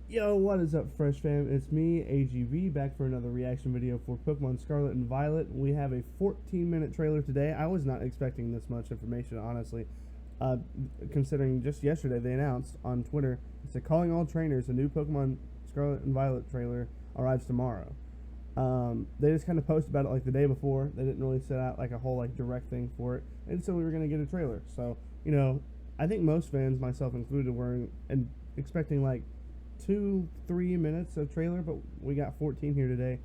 Yo, what is up, Fresh Fam? It's me, AGV, back for another reaction video for Pokemon Scarlet and Violet. We have a 14-minute trailer today. I was not expecting this much information, honestly. Considering just yesterday they announced on Twitter, it said, calling all trainers, a new Pokemon Scarlet and Violet trailer arrives tomorrow. They just kind of posted about it like the day before. They didn't really set out like a whole like direct thing for it. And so we were going to get a trailer. So, you know, I think most fans, myself included, were expecting like 2-3 minutes of trailer, but we got 14 here today.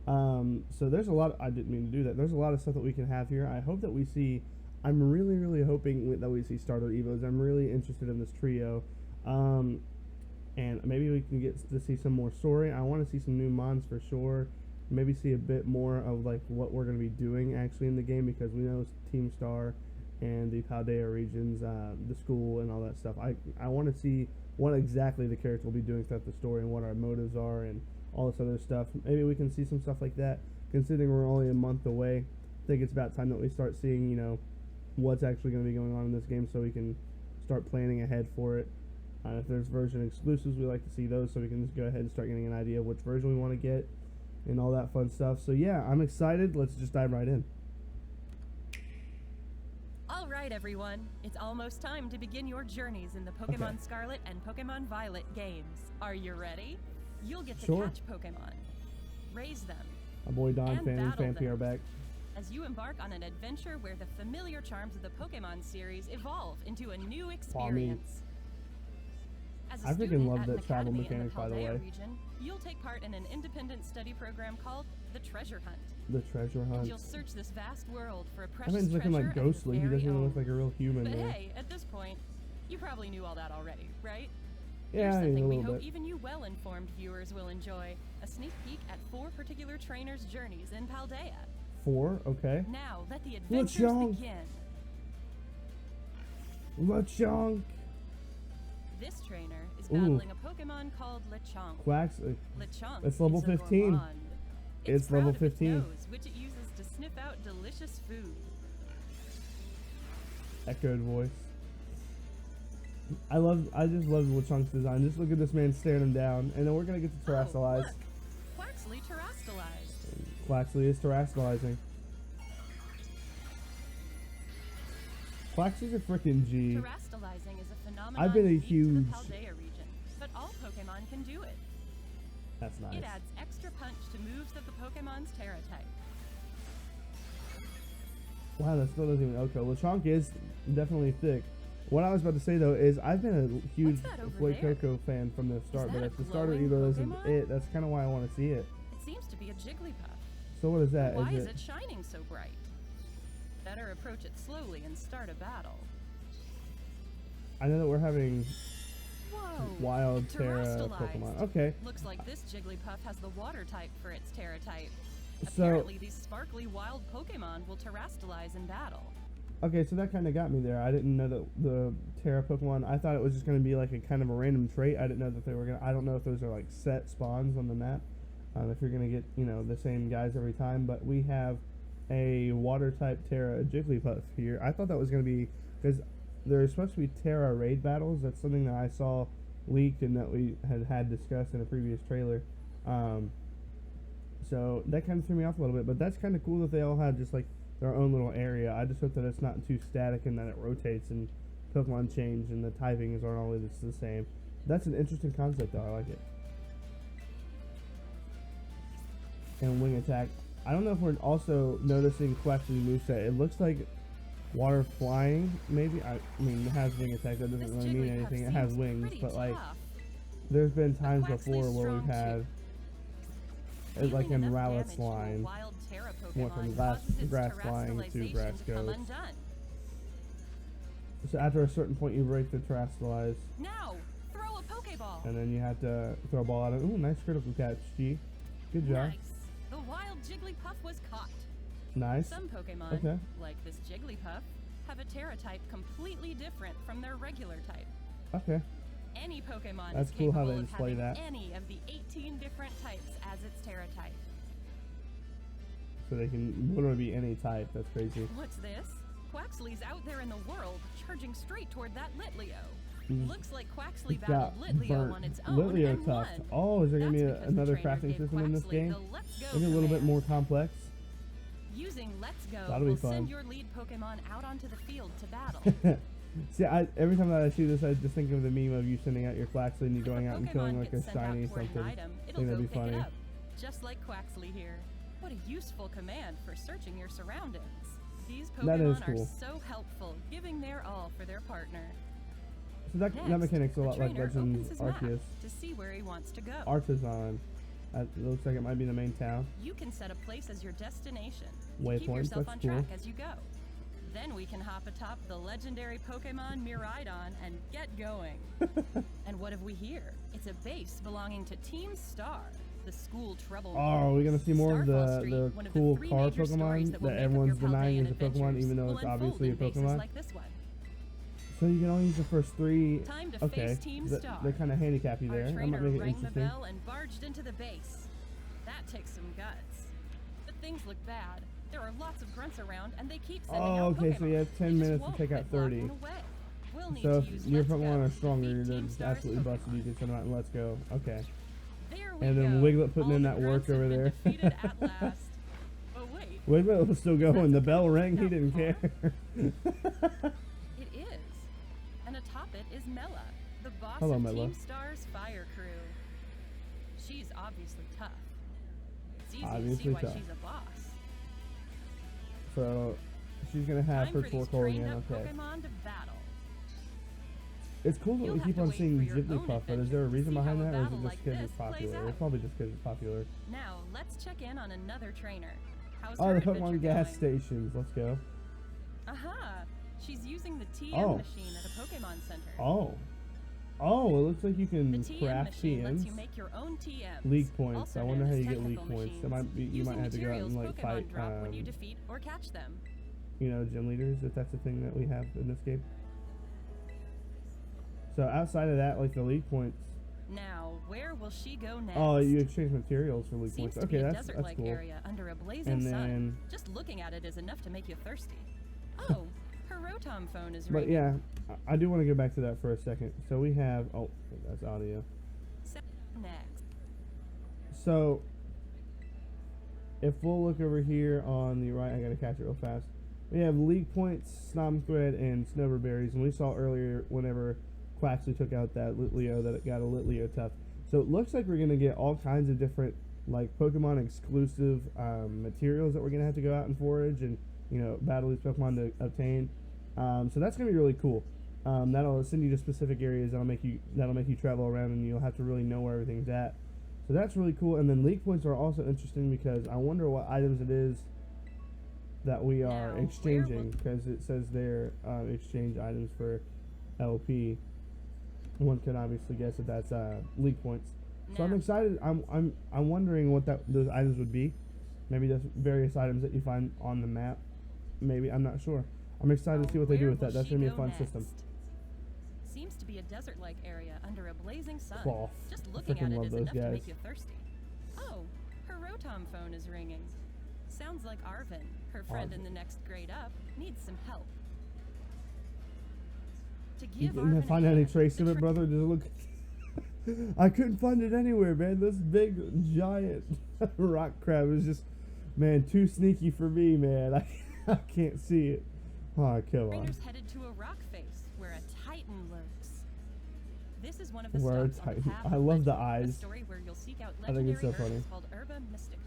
So there's a lot. I didn't mean to do that. There's a lot of stuff that we can have here. I hope that we see. I'm really hoping that we see starter evos. I'm really interested in this trio, and maybe we can get to see some more story. I want to see some new mons for sure. Maybe see a bit more of like what we're going to be doing actually in the game, because we know Team Star and the Paldea regions, the school and all that stuff. I want to see what exactly the character will be doing throughout the story and what our motives are and all this other stuff. Maybe we can see some stuff like that, considering we're only a month away. I think it's about time that we start seeing, you know, what's actually going to be going on in this game, so we can start planning ahead for it. If there's version exclusives, we like to see those, so we can just go ahead and start getting an idea of which version we want to get and all that fun stuff. So yeah, I'm excited. Let's just dive right in. Alright everyone, it's almost time to begin your journeys in the Pokemon Scarlet and Pokemon Violet games. Are you ready? You'll get to catch Pokemon, raise them, my boy Don and Fan and battle Fanpy are back. As you embark on an adventure where the familiar charms of the Pokemon series evolve into a new experience. As a I freaking student love at that an travel academy in mechanic, the by the Paldea way. region, you'll take part in an independent study program called the Treasure Hunt. The Treasure Hunt. And you'll search this vast world for a I precious think he's looking treasure like ghostly. He doesn't even look like a real human. But there. hey, at this point, you probably knew all that already, right? Yeah, Here's something we a hope bit. even you well-informed viewers will enjoy. A sneak peek at 4 particular trainers' journeys in Paldea. 4? Okay. Now, let the adventures begin. Lechonk! This trainer is battling a Pokemon called Lechonk. Lechonk it's level 15. It's level 15. Nose, which it uses to sniff out delicious food. Echoed voice. I just love Lechonk's design. Just look at this man staring him down. And then we're gonna get to terrestrialize. Oh, look! Quaxly terrestrialized. Quaxly is terrestrializing. Quaxly's a freaking G. Terrestrializing is a phenomenon I've been a unique to huge. the Paldea region, but all Pokemon can do it. That's nice. It adds extra punch to moves of the Pokemon's Terra type. Wow, that still doesn't even. Okay, Lechonk is definitely thick. What I was about to say though is I've been a huge Coco fan from the start, but if the starter Evo isn't it, that's kind of why I want to see it. It seems to be a Jigglypuff. So what is that? Why is it shining so bright? Better approach it slowly and start a battle. I know that we're having Whoa, wild Terra Pokemon. Okay. Looks like this Jigglypuff has the water type for its Terra type. So, apparently these sparkly wild Pokemon will terrestrialize in battle. Okay, so that kind of got me there. I didn't know that the Terra Pokemon, I thought it was just going to be like a kind of a random trait. I didn't know that they were going to, I don't know if those are like set spawns on the map. If you're going to get, you know, the same guys every time. But we have a water type Terra Jigglypuff here. I thought that was going to be, because there's supposed to be Terra raid battles. That's something that I saw leaked and that we had discussed in a previous trailer. So that kind of threw me off a little bit, but that's kind of cool that they all have just like their own little area. I just hope that it's not too static and that it rotates and Pokemon change and the typings aren't always the same. That's an interesting concept though, I like it. And wing attack. I don't know if we're also noticing Quaxly's moveset. It looks like water flying, maybe. I mean, it has wing attack. That doesn't really mean anything. It has wings, but like, there's been times before where we've had, like in Rowlett's line, went from grass flying to grass ghost. So after a certain point, you break the terrestrialize. Now, throw a Pokeball. And then you have to throw a ball at it. Ooh, nice critical catch, G. Good job. Nice. The wild Jigglypuff was caught. Nice. Some Pokemon, like this Jigglypuff, have a Terra type completely different from their regular type. Okay. Any Pokemon That's is cool how capable they of display having that. any of the 18 different types as its Terra type. So they can literally be any type. That's crazy. What's this? Quaxly's out there in the world, charging straight toward that Litleo. Looks like Quaxley It's battled got Litleo burnt. on its own Litleo and tough. won. Oh, is there going to be That's because the another trainer crafting gave system in this Quaxley game? the Let's Go Maybe a little bit command. more complex. Using Let's Go That'll be will fun. send your lead Pokemon out onto the field to battle. See, every time that I see this, I just think of the meme of you sending out your Quaxley and you going out and killing like a shiny something. I think that'd be funny. It up, just like Quaxley here. What a useful command for searching your surroundings. These Pokemon cool. are so helpful, giving their all for their partner. So that mechanic's a lot like Legends Arceus. To see where he wants to go. Artisan. It looks like it might be the main town. You can set a place as your destination. Waypoints, Keep yourself that's on cool. track as you go. Then we can hop atop the legendary Pokemon Miraidon and get going. And what have we here? It's a base belonging to Team Star, the school trouble. Oh, we're gonna see more of Starfall Street, the one of cool three car major stories Pokemon that will that make up everyone's your denying is a Paldean Pokemon, adventures even though will it's unfold obviously a in bases Pokemon. like this one. So you can only use the first three. Time to Okay, face Team Star. they're kind of handicappy there. Our That might trainer make it rang the interesting. bell and barged into the base. That takes some guts. But things look bad. There are lots of grunts around, and they keep sending out Oh, okay, Pokemon. so you have 10 They just minutes to won't take out quit 30. blocking away. We'll need So to if use your Let's Go Pokemon are to stronger, defeat they're Team just Star's absolutely busted. Pokemon. You can send them out and let's go. Okay. There we And then go. Wiglet putting All in the that work grunts have over been there. defeated at last. Oh wait, Wiglet was still going. The bell rang. He didn't care. it is. And atop it is Mela, the boss Hello, of Mela. Team Star's fire crew. She's obviously tough. It's easy to see Obviously why tough. she's a boss. So she's gonna have Time her for these Torkoal trained again. up Okay. Pokemon to battle. It's cool that You'll we have keep to on wait seeing for your own Jigglypuff, but is there a adventure to reason see behind how a that, or is battle it just like because this it's plays popular? out. It's probably just because it's popular. Now, let's check in on another trainer. How's Oh, her the adventure Pokemon gas going? stations. Let's go. Aha! She's using the TM Oh. machine at a Pokemon Center. Oh. Oh, it looks like you The can TM craft machine lets TMs. you make your own TMs. League points. also I known wonder how as you get league technical points. It machines. might be, you Using might have to go out and materials like Pokemon fight, drop when you defeat or catch them. gym leaders, if that's a thing that we have in this game. So outside of that, like the league points. Now, where will she go next? Oh, you exchange materials for league Seems points. to be Okay, a that's desert-like cool. area under a blazing And sun. then, Just looking at it is enough to make you thirsty. Oh, her Rotom phone is but ringing. yeah, I do want to go back to that for a second. So we have, oh, that's audio. Next. So if we'll look over here on the right, I gotta catch it real fast. We have league points, Snomthread, and Snowberries, and we saw earlier whenever Quaxley took out that Litleo that it got a Litleo tough. So it looks like we're gonna get all kinds of different like Pokemon exclusive materials that we're gonna have to go out and forage and battle these Pokemon to obtain. So that's gonna be really cool. That'll send you to specific areas. That'll make you travel around, and you'll have to really know where everything's at. So that's really cool. And then league points are also interesting because I wonder what items it is that we are Now, exchanging, because it says there exchange items for LP. One could obviously guess that that's league points. So I'm Now. excited. I'm wondering what those items would be. Maybe there's various items that you find on the map. Maybe, I'm not sure. I'm excited to see what they do Where with that. will That's she gonna be a go fun next? system. Seems to be a desert-like area under a blazing sun. Oh, Just I looking freaking at it love is those enough to guys. make you thirsty. Oh, her Rotom phone is ringing. Sounds like Arvin, her friend in the next grade up, needs some help. To You give didn't Arvin a find any hand, trace the of it, brother? Just look. I couldn't find it anywhere, man. This big, giant rock crab is just, man, too sneaky for me, man. I can't see it. Oh, come on. Trainer's headed to a rock face where a Titan lurks. This is one of the Where a stops on the Titan- path I of love the legend, a eyes. story where you'll seek out I think legendary it's so herbs funny. called Herba Mystica.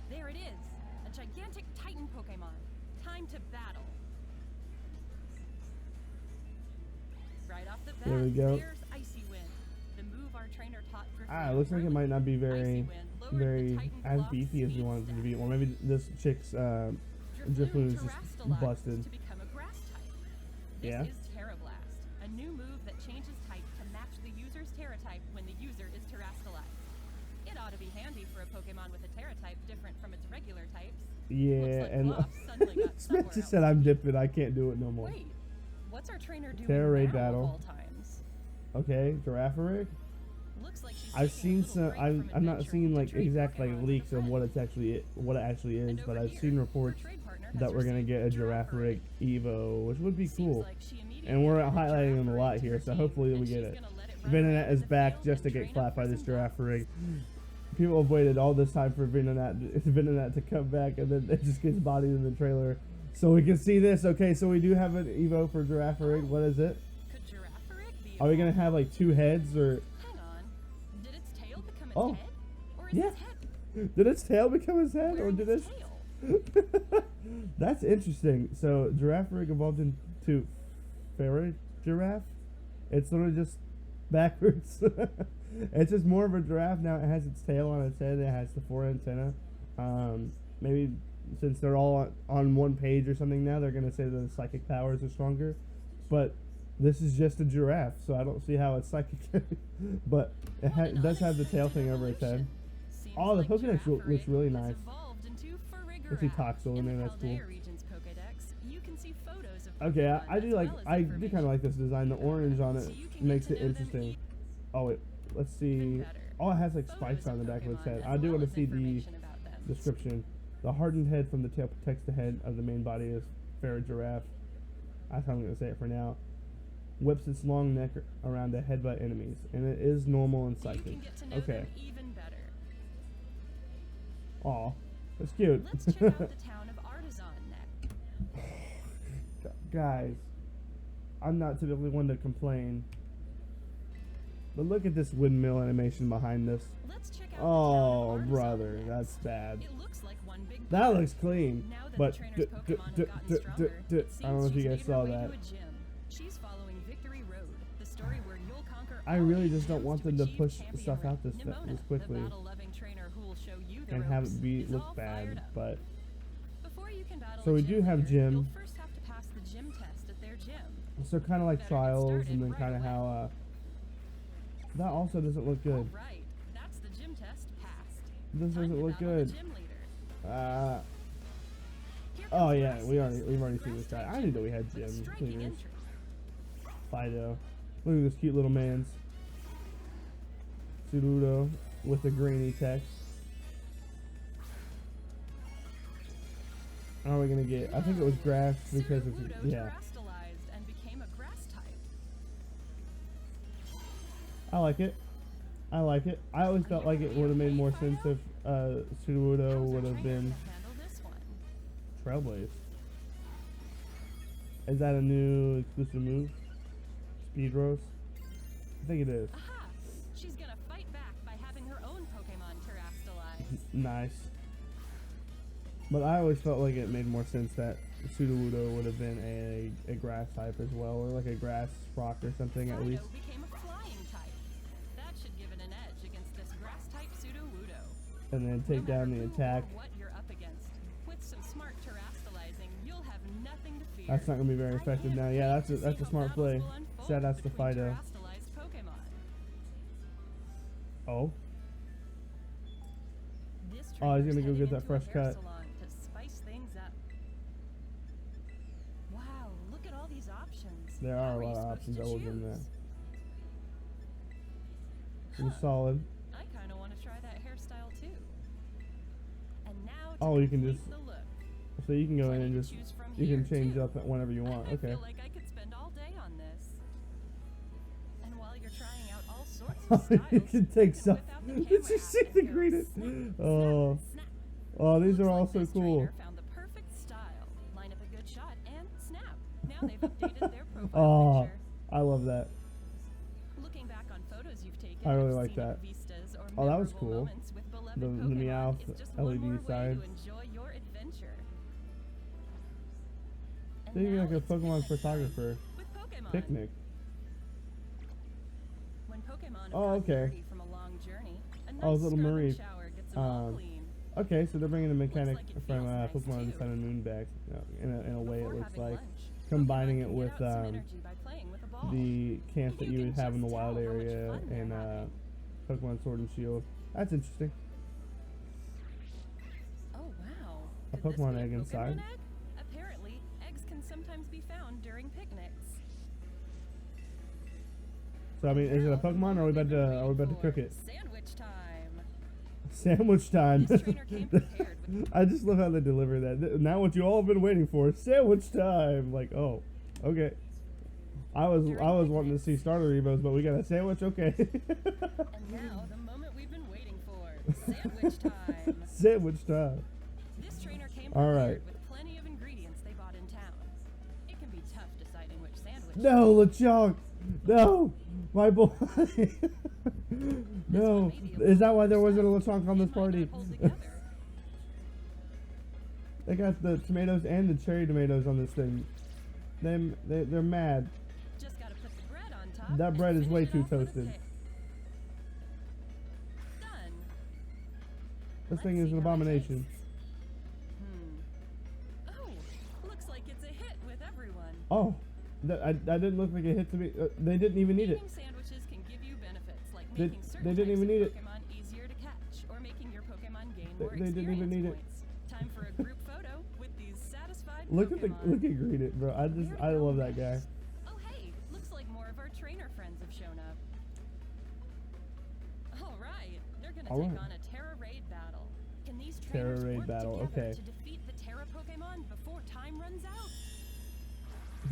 There it is, a gigantic Titan Pokemon. Time to battle. Right off the bat, There we go. there's Icy Wind, the move our trainer taught Griffin. Ah, it looks like it might not be Icy very, Wind lowered the very Titan as block's beefy as we speed wanted it to stat. be. Or maybe this chick's Drifloon is just Terrastalized busted. to become a grass type. This Yeah? is Terrablast, a new move that changes type to match the user's Terra type when the user is Terrastalized. It ought to be handy for a Pokemon with a Terra type different from its regular types. Yeah, Looks like and Glop suddenly got this somewhere man just else. said I'm dipping. I can't do it no more. Wait, what's our trainer doing Terra Raid now battle. of all times? Okay, Girafarig. Looks like she's I've taking a seen little some. break I'm from not adventuring seeing into like trade exact like Pokemon for leaks of fun. what it actually is, And but over I've here, seen her reports trade partner has that we're gonna get a received Girafarig Evo, which would be Seems cool. like she immediately And we're added highlighting them a Girafarig lot to here, her so team, hopefully and we get she's it. gonna let it run Venonat around is the back field just to and get train up clapped by for this some battles. Girafarig. People have waited all this time for Venonat to come back, and then it just gets bodied in the trailer. So we can see this. Okay, so we do have an Evo for Girafarig. What is it? Could Girafarig be Are we gonna have like 2 heads or? Hang on. Did its tail become its Oh. head? Or is Yeah. its head Did its tail become his head, or wearing did its its? tail? That's interesting. So Girafarig evolved into Ferret Giraffe. It's literally just backwards. It's just more of a giraffe now. It has its tail on its head. It has the 4 antenna. Maybe since they're all on one page or something now, they're gonna say that the psychic powers are stronger. But this is just a giraffe, so I don't see how it's psychic. But it does have the tail thing over its head. Seems Oh, the like Pokédex looks Girafarig really has nice. evolved into Let's see Farigiraf. Toxel in there. the That's cool. Paldea region's Pokédex, you can see photos of Okay, Pokemon I do as like. well as I do information. kind of like this design. The orange on it So you can makes get it to know them interesting. Oh wait, let's see. even better. Oh, it has like Photos spikes on the of back of its Pokemon head. as I do well want as to see the information about them. description. The hardened head from the tail protects the head of the main body is Ferret Giraffe. That's how I'm going to say it for now. Whips its long neck around to headbutt enemies, and it is normal and You psychic. can get to know Okay. them even better. Aw, that's cute. Let's check out the town of Artisan next. Guys, I'm not typically one to complain, but look at this windmill animation behind this. Let's check out Oh, the town of brother, Artisan that's next. bad. It looks like one big That park. looks clean, Now that but the trainer's Pokemon have gotten stronger, it I don't know seems if you she's guys made saw her way that. to a gym. She's following Victory Road, the story where you'll conquer I all really 8 just don't gyms want them to achieve push champion stuff rank. out this Nimona, quickly the battle-loving trainer who will show you the and have ropes, it is look all bad, fired up. but Before you can battle so a we gym do have leader, gym. You'll first have to pass the gym test at their gym. so kind of like Better get trials, started and then right kind of away. how that also doesn't look good. Right, that's the gym test passed. This Time doesn't to look battle the good. gym leader. Here Oh comes yeah, Grass we've Type. already seen this guy. Grass I type knew that we had with a gym striking leaders. entry. Fido, look at this cute little man's. Sudowoodo with the grainy text. How are we gonna get? I think it was grass because it's Sudowoodo yeah. terastallized and became a grass type. I like it. I like it. I always felt like it would have made more sense if Sudowoodo How's would our have trainer been gonna handle this one? Trailblaze. Is that a new exclusive move? Speed Rose? I think it is. Aha! She's gonna fight back by having her own Pokemon terastallized. Nice. But I always felt like it made more sense that Sudowoodo would have been a grass type as well, or like a grass rock or something at Fido least. became a flying type. That should give it an edge against this grass type Sudowoodo. And then take No down matter the who attack. or what you're up against, with some smart terastallizing, you'll have nothing to fear. That's not gonna be very effective now. Yeah, that's a smart play. Shout outs to Fido. Oh. Oh, he's gonna go get that fresh cut. To spice things up. Wow, look at all these options. There How are a you lot of supposed options to other than that. choose? It's solid. I kind of want to try that hairstyle too. And now to Oh, you can complete just the look. so you can go in Plenty and to just choose from you can here, change too. up whenever you want. I Okay. feel like I could spend all day on this. And while you're trying out all sorts of styles, You can take whip some. out the Did camera you app see and the go green? snap, Oh, snap, snap. oh, these Looks are all like so this cool. trainer found the perfect style. Line up a good shot and snap. Now they've updated their profile Oh, picture. I love that. Looking back on photos you've taken, I really of like scenic that. vistas or Oh, that was memorable cool. moments with beloved The Pokemon, Meowth it's just one LED more way side. to enjoy your adventure. And So you're now like a it's Pokemon picnic time photographer. with Pokemon. Picnic. When Pokemon have Oh, gotten okay. dirty from a long journey, a nice Oh, little scrubbing Marie. shower gets them all clean. Okay, so they're bringing the mechanic like it from feels nice, Pokemon too. Sun and Moon back. In a way, it Before looks having like lunch, combining Pokemon it can with get out some energy by playing with a ball. the camp that You you can would have in the just wild tell how much area fun they're in having. Pokemon Sword and Shield. That's interesting. Oh wow! A Could this Pokemon be egg inside. egg? Apparently, eggs can sometimes be found during picnics. So So I mean, is it a Pokemon, or are we about to cook it? Sandwich time. Sandwich time. This trainer came prepared with I just love how they deliver that. Now what you all have been waiting for, sandwich time. Like, oh, okay. I was wanting to see starter Evos, but we got a sandwich. Okay. And now the moment we've been waiting for, sandwich time. Sandwich time. This trainer came All prepared right. with plenty of ingredients they bought in town. It can be tough deciding which sandwich. No, LeChonk. No, my boy. No, is that why there wasn't a LeChonk on this party? They got the tomatoes and the cherry tomatoes on this thing. They're mad. Just gotta put the bread on top. That bread is way too toasted. Done. This thing is an abomination. Oh, looks like it's a hit with everyone. Oh, that didn't look like a hit to me. They didn't even need it. Eating sandwiches can give you benefits like They making certain didn't types even need of it. Pokemon easier to catch or making your Pokemon gain They more didn't even experience need it. points. Time for a group photo with these satisfied Look Pokemon. at Green it, bro. I love that guy. Oh hey, looks like more of our trainer friends have shown up. All right, they're gonna All take right. on a Terra Raid battle. Can these Terra trainers Raid work battle, together okay. to defeat the Terra Pokemon before time runs out?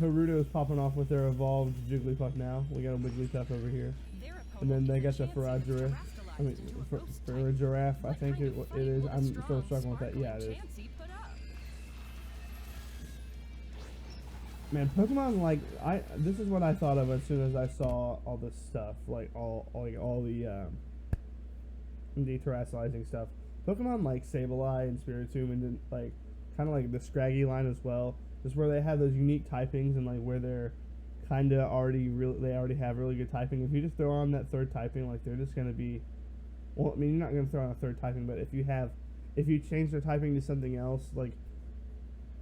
Haruto is popping off with their evolved Jigglypuff now. We got a Wigglytuff over here. Their And then opponent they gets got a the chance to Faragiraf. I mean, terrestrialize into a for ghost a type. giraffe, I What think kind of it fight is. will a I'm still strong, struggling with that. Yeah, it is. sparkling Chansey put up? Man, Pokemon, like, this is what I thought of as soon as I saw all this stuff, like all the terrestrializing stuff. Pokemon like Sableye and Spiritomb, and then like kind of like the Scraggy line as well, just where they have those unique typings and like where they're kind of they already have really good typing. If you just throw on that third typing, like they're just gonna be, well, I mean, you're not gonna throw on a third typing, but if you change their typing to something else, like,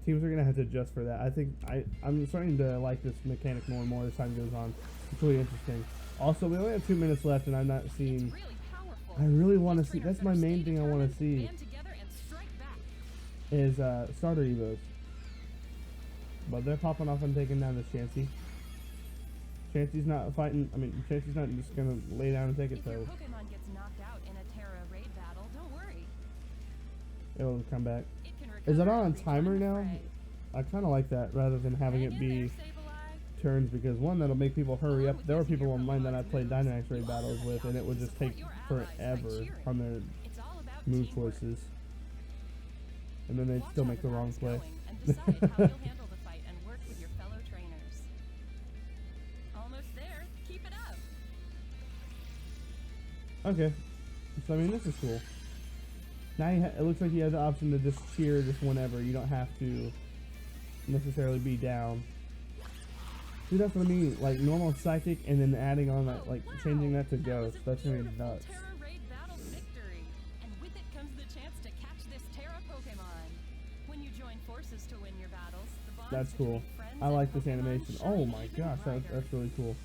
teams are gonna have to adjust for that. I think I'm starting to like this mechanic more and more as time goes on. It's really interesting. Also, we only have 2 minutes left, and I'm not seeing. It's really powerful. I really want to These see. trainers That's my better main stay thing I want to determined, see band together and strike back. is starter evos. But they're popping off and taking down this Chansey. Chansey's not fighting. I mean, Chansey's not just gonna lay down and take it. If So your Pokemon gets knocked out in a Terra Raid battle, don't worry. it'll come back. It can Is it recover on and rejoin timer the now? fray. I kind of like that rather than having Hang it in be there, Sableye. turns, because one, that'll make people hurry up. There were people online that I played Dynamax raid battles with, and it would just take forever on their It's all about move teamwork. choices, and then they'd Watch still how make the the wrong bat's play. going and decide how you'll handle the fight and work with your fellow trainers. Almost there. Keep it up. Okay, so I mean, this is cool. Now it looks like you have the option to just cheer just whenever. You don't have to necessarily be down. See, that's what I mean. Like normal psychic, and then adding on that, like changing that to ghost. That's gonna be beautiful nuts. Terra Raid battle victory, and with it comes the chance to catch this Terra Pokemon. When you join forces to win your battles, the bonds That's between cool. friends I and like this Pokemon animation. shine Oh my even gosh, brighter. that's really cool.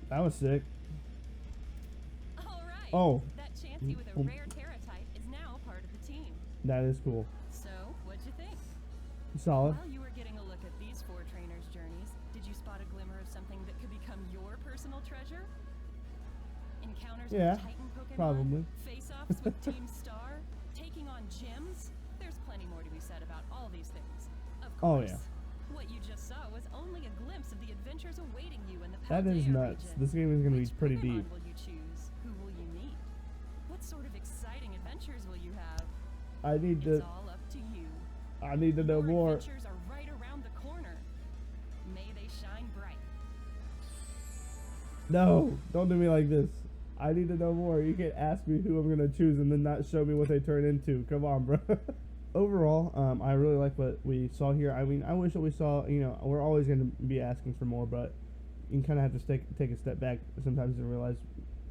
That was sick. All right. Oh, That Chansey with a rare Terra type is now part of the team. that is cool. So, what'd you think? Solid. While you were getting a look at these four trainers' journeys, did you spot a glimmer of something that could become your personal treasure? Encounters Yeah, with Titan Pokemon, probably. face-offs with Team Star, taking on gyms. There's plenty more to be said about all these things. Of Oh, course. yeah. What you just saw was only a glimpse of the adventures awaiting you in the That is Paldea nuts. region. This game is gonna be Which pretty Pokemon deep. will you choose? Who will you meet? What sort of exciting adventures will you have? I need It's to. all up to you. I need to know Your more. adventures are right around the corner. May they shine bright. No, don't do me like this. I need to know more. You can't ask me who I'm gonna choose and then not show me what they turn into. Come on, bro. Overall, I really like what we saw here. I mean, I wish that we saw. You know, we're always gonna be asking for more, but you kind of have to take a step back sometimes and realize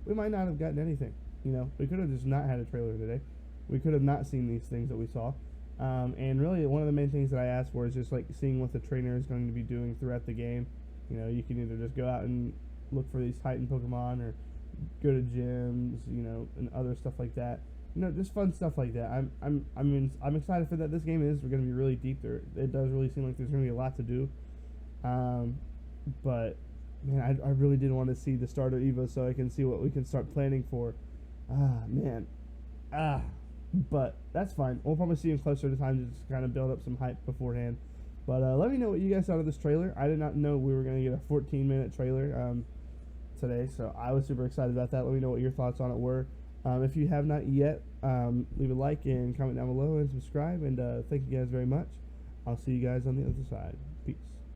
we might not have gotten anything. You know, we could have just not had a trailer today. We could have not seen these things that we saw. And really, one of the main things that I asked for is just like seeing what the trainer is going to be doing throughout the game. You know, you can either just go out and look for these Titan Pokemon, or go to gyms, you know, and other stuff like that. You know, just fun stuff like that. I'm excited for that. This game is going to be really deep. It does really seem like there's going to be a lot to do. But man, I really did want to see the start of Evo so I can see what we can start planning for. Man. But that's fine. We'll probably see him closer to time to just kind of build up some hype beforehand. But let me know what you guys thought of this trailer. I did not know we were going to get a 14-minute trailer today, so I was super excited about that. Let me know what your thoughts on it were. If you have not yet, leave a like and comment down below and subscribe. And thank you guys very much. I'll see you guys on the other side. Peace.